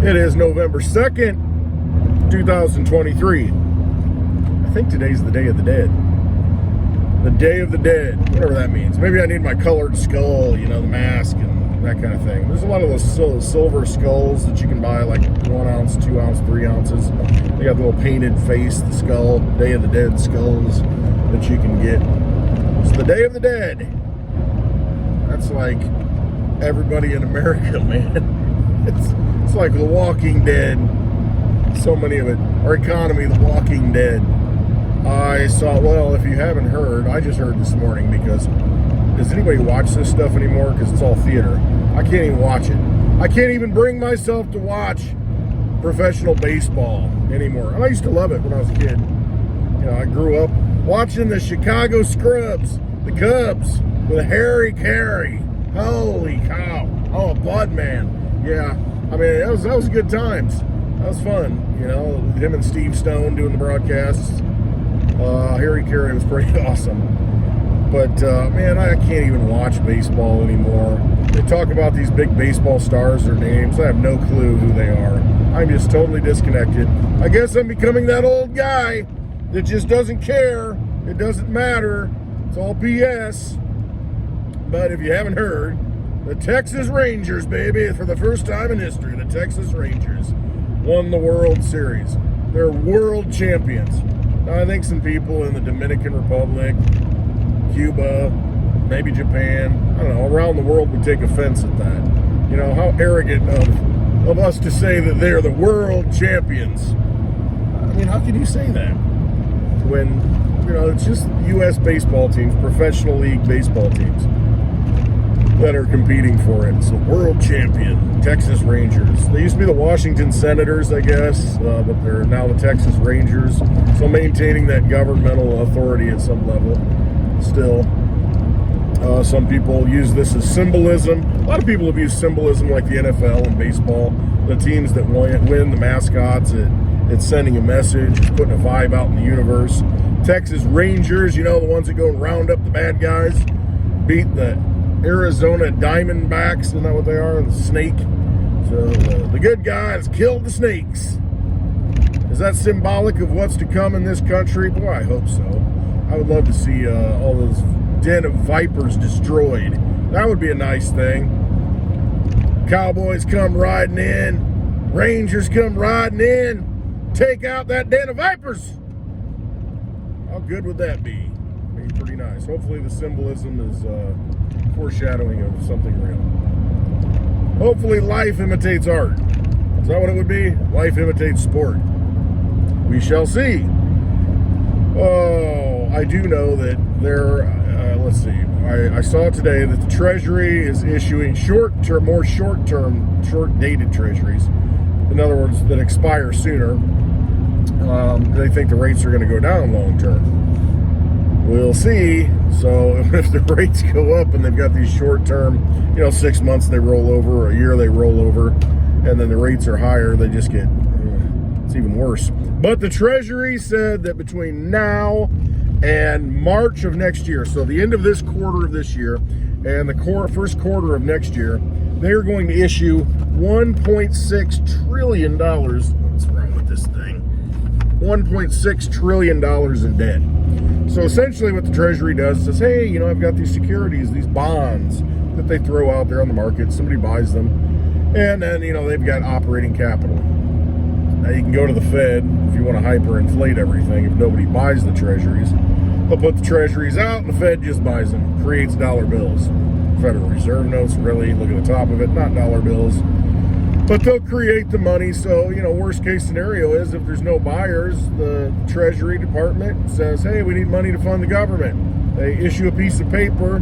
It is November 2nd, 2023. I think today's the Day of the Dead. The Day of the Dead, whatever that means. Maybe I need my colored skull, you know, the mask and that kind of thing. There's a lot of those silver skulls that you can buy, like 1 ounce, 2 ounce, 3 ounces. They got the little painted face, the skull, Day of the Dead skulls that you can get. It's the Day of the Dead. That's like everybody in America, man. It's like The Walking Dead. So many of it. Our economy, The Walking Dead. I saw, well, if you haven't heard, I just heard this morning because does anybody watch this stuff anymore? Because it's all theater. I can't even watch it. I can't even bring myself to watch professional baseball anymore. And I used to love it when I was a kid. You know, I grew up watching the Chicago Scrubs, the Cubs, with Harry Carey. Holy cow. Oh, Budman. Yeah. I mean, that was good times. That was fun. You know, him and Steve Stone doing the broadcasts. Harry Carey was pretty awesome. But, man, I can't even watch baseball anymore. They talk about these big baseball stars, their names. I have no clue who they are. I'm just totally disconnected. I guess I'm becoming that old guy that just doesn't care. It doesn't matter. It's all BS. But if you haven't heard, the Texas Rangers, baby, for the first time in history, the Texas Rangers won the World Series. They're world champions. Now, I think some people in the Dominican Republic, Cuba, maybe Japan, I don't know, around the world would take offense at that. You know, how arrogant of us to say that they're the world champions. I mean, how can you say that? When, you know, it's just U.S. baseball teams, professional league baseball teams that are competing for it. It's the world champion, Texas Rangers. They used to be the Washington Senators, I guess, but they're now the Texas Rangers. So maintaining that governmental authority at some level still. Some people use this as symbolism. A lot of people have used symbolism like the NFL and baseball. The teams that win, the mascots, it's sending a message, it's putting a vibe out in the universe. Texas Rangers, you know, the ones that go and round up the bad guys, beat the Arizona Diamondbacks, isn't that what they are? The snake. So the good guys killed the snakes. Is that symbolic of what's to come in this country? Boy, I hope so. I would love to see all those den of vipers destroyed. That would be a nice thing. Cowboys come riding in. Rangers come riding in. Take out that den of vipers. How good would that be? Be pretty nice. Hopefully the symbolism is foreshadowing of something real. Hopefully life imitates art. Is that what it would be? Life imitates sport. We shall see. Oh, I do know that there, let's see, I saw today that the Treasury is issuing more short-dated treasuries. In other words, that expire sooner. They think the rates are going to go down long-term. We'll see. So if the rates go up and they've got these short-term, 6 months they roll over, a year they roll over, and then the rates are higher, they just get, it's even worse. But the Treasury said that between now and March of next year, so the end of this quarter of this year and the first quarter of next year, they're going to issue $1.6 trillion. What's wrong with this thing? $1.6 trillion in debt. So essentially what the Treasury does is says, hey, I've got these securities, these bonds that they throw out there on the market. Somebody buys them. And then, they've got operating capital. Now you can go to the Fed if you want to hyperinflate everything. If nobody buys the Treasuries, they'll put the Treasuries out and the Fed just buys them, creates dollar bills. Federal Reserve notes, really, look at the top of it, not dollar bills. But they'll create the money, so, worst case scenario is if there's no buyers, the Treasury Department says, hey, we need money to fund the government. They issue a piece of paper,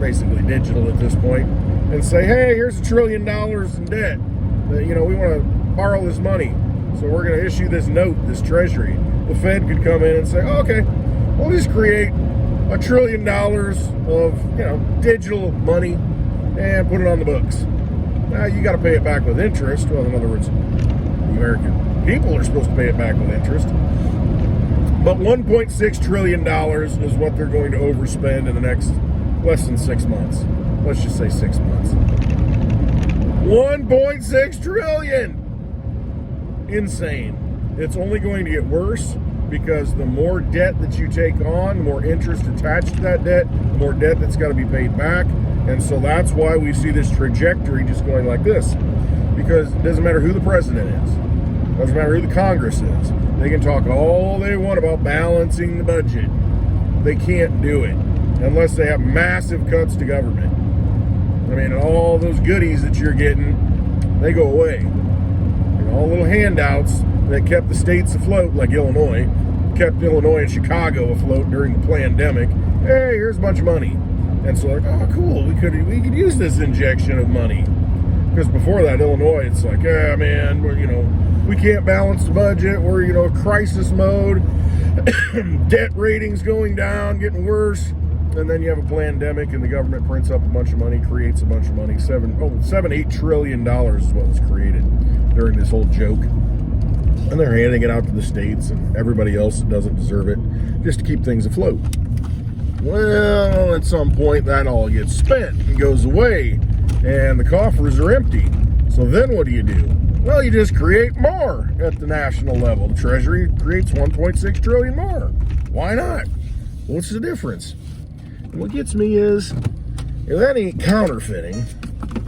basically digital at this point, and say, hey, here's $1 trillion in debt. We want to borrow this money, so we're going to issue this note, this Treasury. The Fed could come in and say, oh, okay, we'll just create $1 trillion of, digital money and put it on the books. Now, you got to pay it back with interest. Well, in other words, the American people are supposed to pay it back with interest. But $1.6 trillion is what they're going to overspend in the next less than 6 months. Let's just say 6 months. $1.6 trillion. insane. It's only going to get worse because the more debt that you take on, the more interest attached to that debt, the more debt that's got to be paid back. And so that's why we see this trajectory just going like this. Because it doesn't matter who the president is. It doesn't matter who the Congress is. They can talk all they want about balancing the budget. They can't do it unless they have massive cuts to government. I mean, all those goodies that you're getting, they go away. And all little handouts that kept the states afloat, like Illinois, kept Illinois and Chicago afloat during the pandemic. Hey, here's a bunch of money. And so like, oh, cool, we could use this injection of money. Because before that, Illinois, it's like, yeah, man, we can't balance the budget. We're, crisis mode. Debt ratings going down, getting worse. And then you have a pandemic and the government prints up a bunch of money, creates a bunch of money. $8 trillion is what was created during this whole joke. And they're handing it out to the states and everybody else that doesn't deserve it just to keep things afloat. Well, at some point that all gets spent and goes away and the coffers are empty. So then what do? Well, you just create more at the national level. The Treasury creates 1.6 trillion more. Why not? What's the difference? And what gets me is, if that ain't counterfeiting,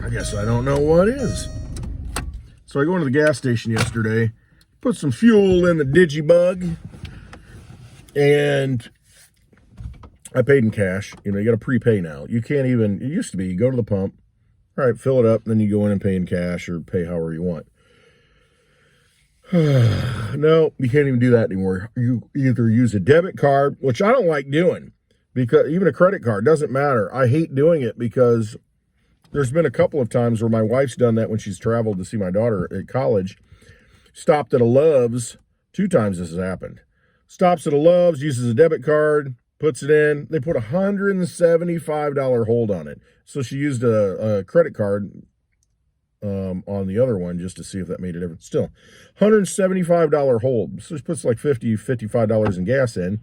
I guess I don't know what is. So I go into the gas station yesterday, put some fuel in the DigiByte, and I paid in cash. You got to prepay now. You can't even, it used to be, you go to the pump, all right, fill it up, then you go in and pay in cash or pay however you want. No, you can't even do that anymore. You either use a debit card, which I don't like doing, because even a credit card doesn't matter. I hate doing it because there's been a couple of times where my wife's done that when she's traveled to see my daughter at college. Stopped at a Love's, 2 times this has happened. Stops at a Love's, uses a debit card, puts it in. They put a $175 hold on it. So she used a credit card on the other one just to see if that made a difference. Still, $175 hold. So she puts like $50, $55 in gas in.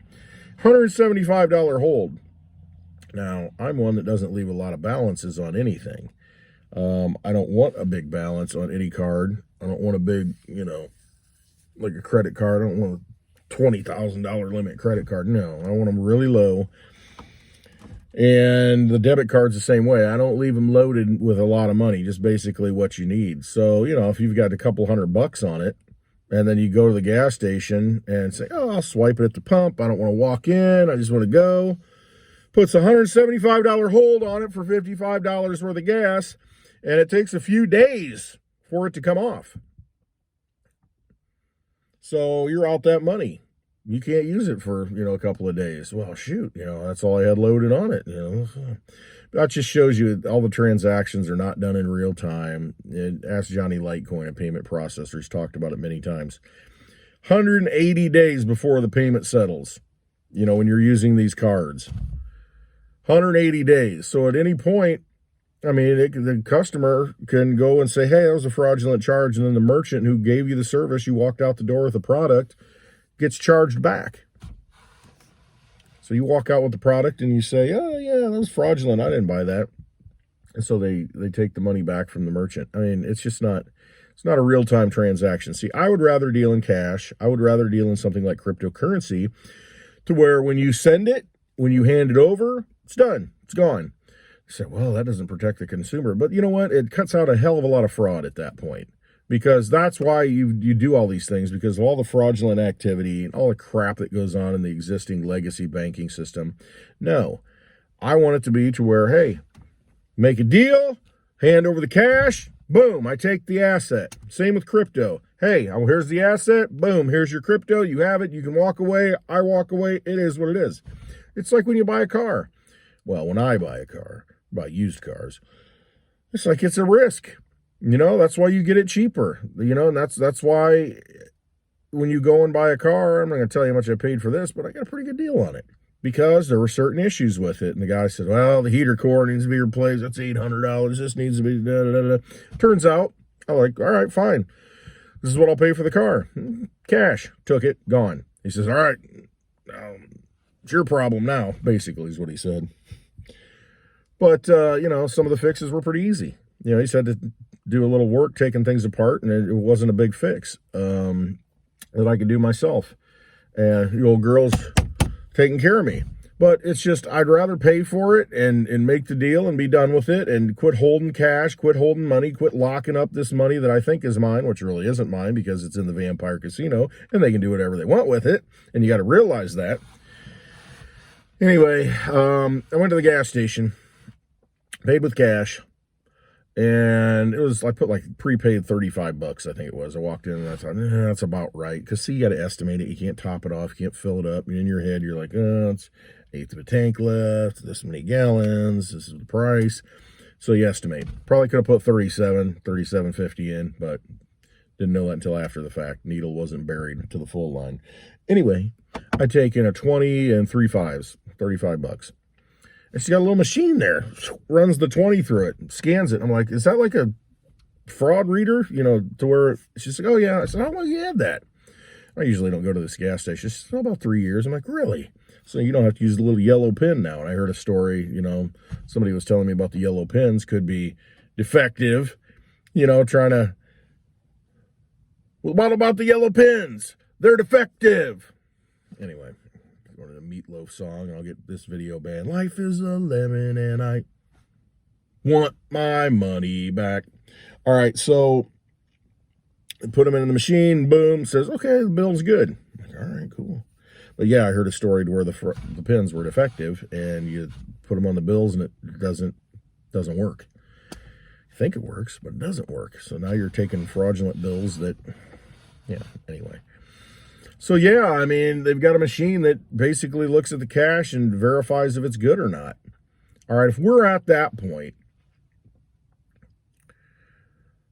$175 hold. Now, I'm one that doesn't leave a lot of balances on anything. I don't want a big balance on any card. I don't want a big, like a credit card. I don't want a $20,000 limit credit card. No, I want them really low. And the debit card's the same way. I don't leave them loaded with a lot of money, just basically what you need. So, if you've got a couple $100 on it, and then you go to the gas station and say, oh, I'll swipe it at the pump. I don't want to walk in. I just want to go. Puts a $175 hold on it for $55 worth of gas, and it takes a few days for it to come off. So you're out that money. You can't use it for, a couple of days. Well, shoot, that's all I had loaded on it, That just shows you all the transactions are not done in real time. Ask Johnny Litecoin, a payment processor. He's talked about it many times. 180 days before the payment settles, when you're using these cards. 180 days. So at any point, the customer can go and say, hey, that was a fraudulent charge. And then the merchant who gave you the service, you walked out the door with the product, gets charged back. So you walk out with the product and you say, oh, yeah, that was fraudulent. I didn't buy that. And so they take the money back from the merchant. It's just not, it's not a real-time transaction. See, I would rather deal in cash. I would rather deal in something like cryptocurrency to where when you send it, when you hand it over, it's done. It's gone. You say, well, that doesn't protect the consumer. But you know what? It cuts out a hell of a lot of fraud at that point. Because that's why you do all these things, because of all the fraudulent activity and all the crap that goes on in the existing legacy banking system. No, I want it to be to where, hey, make a deal, hand over the cash, boom, I take the asset. Same with crypto. Hey, here's the asset, boom, here's your crypto, you have it, you can walk away, I walk away, it is what it is. It's like when you buy a car. Well, when I buy a car, buy used cars, it's like it's a risk. That's why you get it cheaper, and that's why when you go and buy a car, I'm not going to tell you how much I paid for this, but I got a pretty good deal on it because there were certain issues with it. And the guy said, well, the heater core needs to be replaced. That's $800. This needs to be da-da-da-da. Turns out, I'm like, all right, fine. This is what I'll pay for the car. Cash. Took it. Gone. He says, all right, it's your problem now, basically is what he said. But, some of the fixes were pretty easy. He said to do a little work taking things apart, and it wasn't a big fix that I could do myself. And the old girl's taking care of me. But it's just, I'd rather pay for it and make the deal and be done with it and quit holding cash, quit holding money, quit locking up this money that I think is mine, which really isn't mine because it's in the vampire casino and they can do whatever they want with it. And you got to realize that. Anyway, I went to the gas station, paid with cash, and it was, I put like prepaid $35, I think it was. I walked in and I thought, that's about right. Because see, you got to estimate it. You can't top it off. You can't fill it up. In your head, you're like, it's eighth of a tank left, this many gallons, this is the price. So you estimate. Probably could have put 37.50 in, but didn't know that until after the fact. Needle wasn't buried to the full line. Anyway, I take in a 20 and 3 5s, $35. And she's got a little machine there, runs the 20 through it, scans it. I'm like, is that like a fraud reader? To where she's like, oh yeah. I said, how long you had that? I usually don't go to this gas station. She said, about 3 years. I'm like, really? So you don't have to use the little yellow pin now. And I heard a story, somebody was telling me about the yellow pins could be defective, trying to, well, what about the yellow pins? They're defective. Anyway, go to the Meatloaf song and I'll get this video banned. Life is a lemon and I want my money back. All right, so put them in the machine, boom, says, okay, the bill's good. I'm like, all right, cool. But yeah, I heard a story where the pins were defective and you put them on the bills and it doesn't work. You think it works, but it doesn't work. So now you're taking fraudulent bills that, anyway. So yeah, I mean, they've got a machine that basically looks at the cash and verifies if it's good or not. All right, if we're at that point,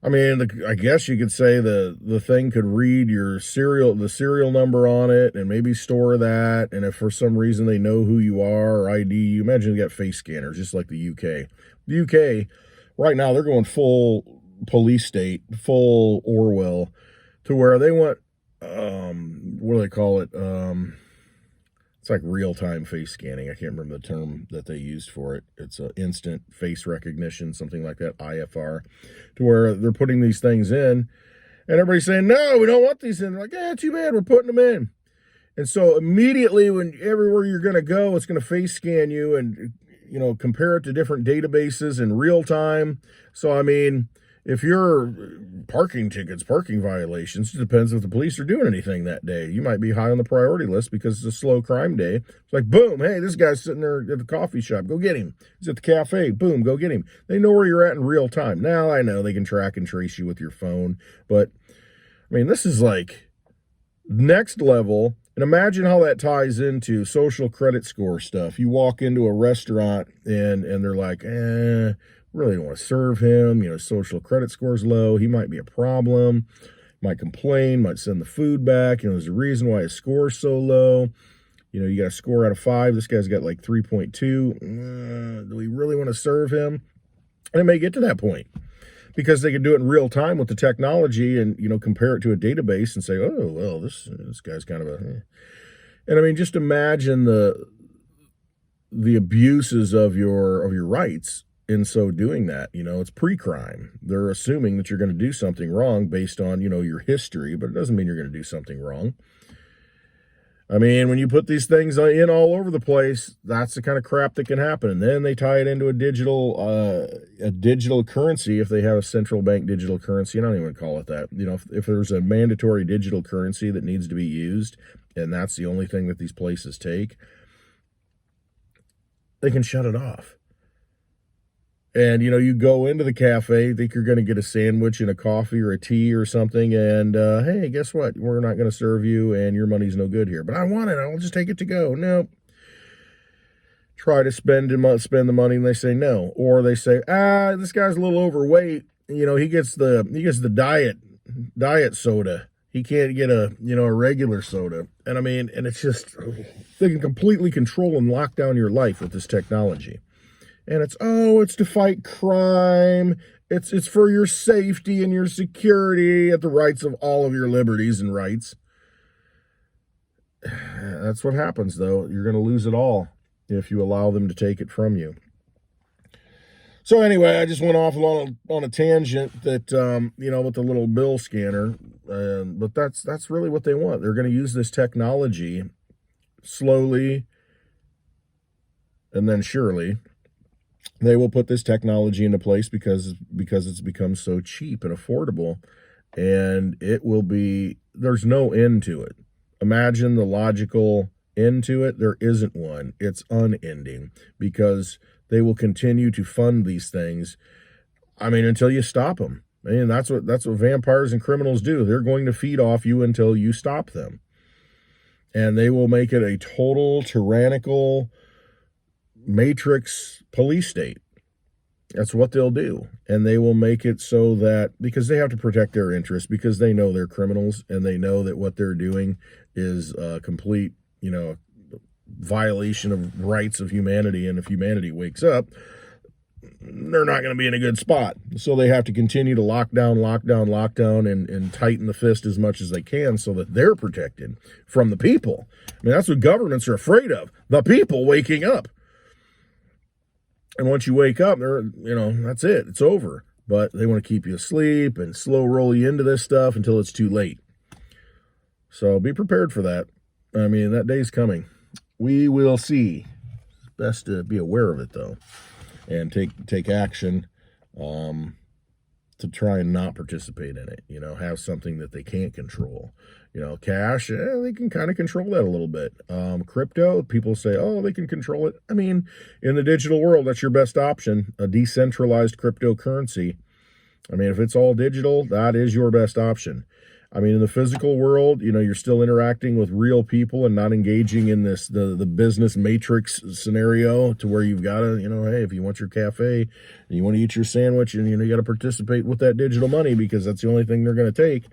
I mean, I guess you could say the thing could read the serial number on it and maybe store that. And if for some reason they know who you are or ID you, imagine they got face scanners, just like the UK. The UK, right now, they're going full police state, full Orwell, to where they want, what do they call it? It's like real-time face scanning. I can't remember the term that they used for it. It's instant face recognition, something like that, IFR, to where they're putting these things in, and everybody's saying, no, we don't want these in. They're like, too bad, we're putting them in. And so immediately when everywhere you're going to go, it's going to face scan you and, compare it to different databases in real time. So, I mean, if you're parking tickets, parking violations, it depends if the police are doing anything that day. You might be high on the priority list because it's a slow crime day. It's like, boom, hey, this guy's sitting there at the coffee shop. Go get him. He's at the cafe. Boom, go get him. They know where you're at in real time. Now, I know they can track and trace you with your phone, but, I mean, this is like next level. And imagine how that ties into social credit score stuff. You walk into a restaurant and they're like, really don't want to serve him. Social credit score's low. He might be a problem. Might complain, might send the food back. There's a reason why his score's so low. You got a score out of 5. This guy's got like 3.2. Do we really want to serve him? And it may get to that point because they can do it in real time with the technology and, compare it to a database and say, oh, well, this guy's kind of a... And I mean, just imagine the abuses of your rights in so doing that. It's pre-crime. They're assuming that you're going to do something wrong based on, your history, but it doesn't mean you're going to do something wrong. I mean, when you put these things in all over the place, that's the kind of crap that can happen. And then they tie it into a digital currency if they have a central bank digital currency. I don't even call it that. If there's a mandatory digital currency that needs to be used, and that's the only thing that these places take, they can shut it off. And, you go into the cafe, think you're going to get a sandwich and a coffee or a tea or something, and, hey, guess what? We're not going to serve you, and your money's no good here. But I want it. I'll just take it to go. No. Try to spend the money, and they say no. Or they say, this guy's a little overweight. He gets the diet soda. He can't get a regular soda. And, I mean, and it's just, they can completely control and lock down your life with this technology. And it's to fight crime. It's for your safety and your security at the rights of all of your liberties and rights. That's what happens, though. You're going to lose it all if you allow them to take it from you. So anyway, I just went off on a tangent that, you know, with the little bill scanner, but that's really what they want. They're going to use this technology slowly and then surely. They will put this technology into place because it's become so cheap and affordable, and it will be, there's no end to it. Imagine the logical end to it. There isn't one. It's unending because they will continue to fund these things. I mean, until you stop them. I mean, that's what vampires and criminals do. They're going to feed off you until you stop them. And they will make it a total tyrannical matrix police state. That's what they'll do. And they will make it so that, because they have to protect their interests, because they know they're criminals and they know that what they're doing is a complete, you know, violation of rights of humanity. And if humanity wakes up, they're not going to be in a good spot. So they have to continue to lock down, and tighten the fist as much as they can so that they're protected from the people. I mean, that's what governments are afraid of, the people waking up. And once you wake up, you know, that's it. It's over. But they want to keep you asleep and slow roll you into this stuff until it's too late. So be prepared for that. I mean, that day's coming. We will see. It's best to be aware of it, though, and take action to try and not participate in it. You know, have something that they can't control. You know, cash, they can kind of control that a little bit. Crypto, people say, oh, they can control it. I mean, in the digital world, that's your best option, a decentralized cryptocurrency. I mean, if it's all digital, that is your best option. I mean, in the physical world, you know, you're still interacting with real people and not engaging in this, the business matrix scenario to where you've got to, you know, hey, if you want your cafe and you want to eat your sandwich and, you know, you got to participate with that digital money because that's the only thing they're going to take.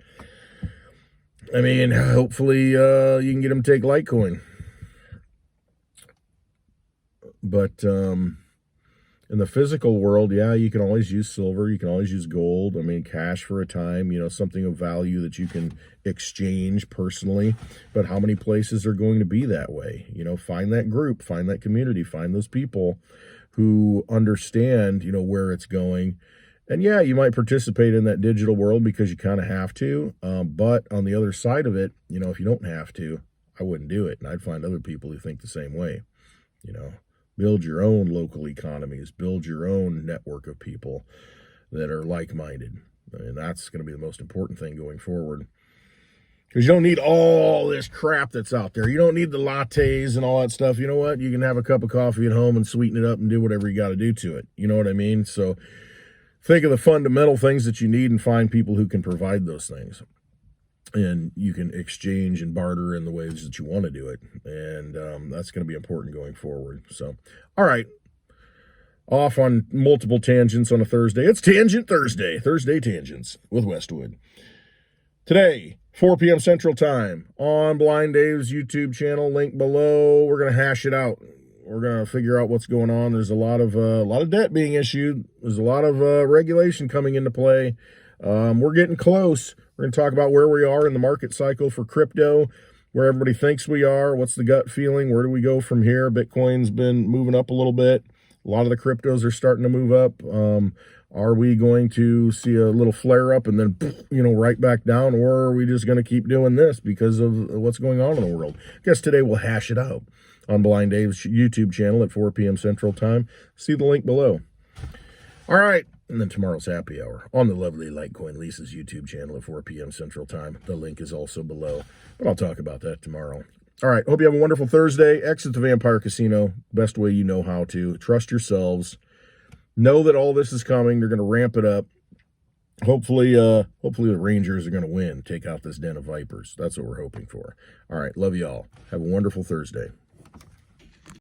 I mean, hopefully you can get them to take Litecoin. But in the physical world, yeah, you can always use silver. You can always use gold. I mean, cash for a time, you know, something of value that you can exchange personally. But how many places are going to be that way? You know, find that group, find that community, find those people who understand, you know, where it's going. And yeah, you might participate in that digital world because you kind of have to. But on the other side of it, you know, if you don't have to, I wouldn't do it. And I'd find other people who think the same way. You know, build your own local economies, build your own network of people that are like-minded. And that's going to be the most important thing going forward. Because you don't need all this crap that's out there. You don't need the lattes and all that stuff. You know what? You can have a cup of coffee at home and sweeten it up and do whatever you got to do to it. You know what I mean? So think of the fundamental things that you need and find people who can provide those things. And you can exchange and barter in the ways that you want to do it. And that's going to be important going forward. So, all right. Off on multiple tangents on a Thursday. It's Tangent Thursday. Thursday Tangents with Westwood. Today, 4 p.m. Central Time on Blind Dave's YouTube channel. Link below. We're going to hash it out. We're going to figure out what's going on. There's a lot of debt being issued. There's a lot of regulation coming into play. We're getting close. We're going to talk about where we are in the market cycle for crypto, where everybody thinks we are. What's the gut feeling? Where do we go from here? Bitcoin's been moving up a little bit. A lot of the cryptos are starting to move up. Are we going to see a little flare up and then, you know, right back down? Or are we just going to keep doing this because of what's going on in the world? I guess today we'll hash it out on Blind Dave's YouTube channel at 4 p.m. Central Time. See the link below. All right. And then tomorrow's happy hour on the lovely Litecoin Lisa's YouTube channel at 4 p.m. Central Time. The link is also below, but I'll talk about that tomorrow. All right. Hope you have a wonderful Thursday. Exit the Vampire Casino. Best way you know how to. Trust yourselves. Know that all this is coming. They're going to ramp it up. Hopefully the Rangers are going to win. Take out this den of vipers. That's what we're hoping for. All right. Love you all. Have a wonderful Thursday.